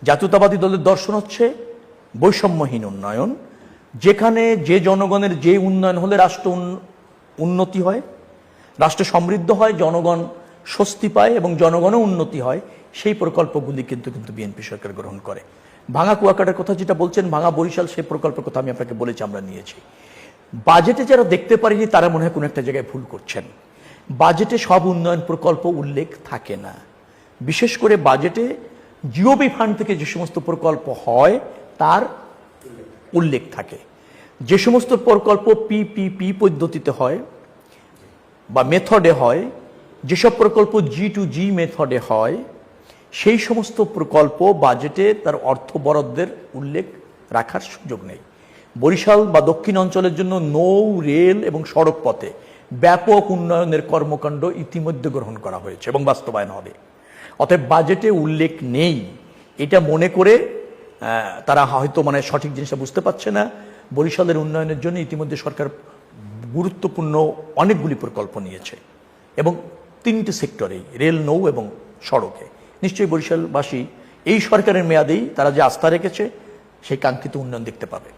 জাতীয়তাবাদী দলের দর্শন হচ্ছে বৈষম্যহীন উন্নয়ন, যেখানে যে জনগণের যে উন্নয়ন হলে রাষ্ট্র উন্নতি হয়, রাষ্ট্র সমৃদ্ধ হয়, জনগণ স্বস্তি পায় এবং জনগণও উন্নতি হয়, সেই প্রকল্পগুলি কিন্তু বিএনপি সরকার গ্রহণ করে। ভাঙা কুয়াকাটার কথা যেটা বলছেন, ভাঙা বরিশাল, সেই প্রকল্পের কথা আমি আপনাকে বলেছি আমরা নিয়েছি। বাজেটে যারা দেখতে পারেনি তারা মনে হয় কোনো একটা জায়গায় ভুল করছেন। বাজেটে সব উন্নয়ন প্রকল্প উল্লেখ থাকে না। বিশেষ করে বাজেটে জিওবি ফান্ড থেকে যে সমস্ত প্রকল্প হয় তার উল্লেখ থাকে। যে সমস্ত প্রকল্প পিপিপি পদ্ধতিতে হয় বা মেথডে হয়, যেসব প্রকল্প G2G মেথডে হয়, সেই সমস্ত প্রকল্প বাজেটে তার অর্থ বরাদ্দের উল্লেখ রাখার সুযোগ নেই। বরিশাল বা দক্ষিণ অঞ্চলের জন্য নৌ, রেল এবং সড়ক পথে ব্যাপক উন্নয়নের কর্মকাণ্ড ইতিমধ্যে গ্রহণ করা হয়েছে এবং বাস্তবায়ন হবে। অতএব বাজেটে উল্লেখ নেই এটা মনে করে তারা হয়তো সঠিক জিনিসটা বুঝতে পারছে না। বরিশালের উন্নয়নের জন্য ইতিমধ্যে সরকার গুরুত্বপূর্ণ অনেকগুলি প্রকল্প নিয়েছে এবং 3টে সেক্টরেই, রেল, নৌ এবং সড়কে। নিশ্চয়ই বরিশালবাসী এই সরকারের মেয়াদেই তারা যে আস্থা রেখেছে সেই কাঙ্ক্ষিত উন্নয়ন দেখতে পাবে।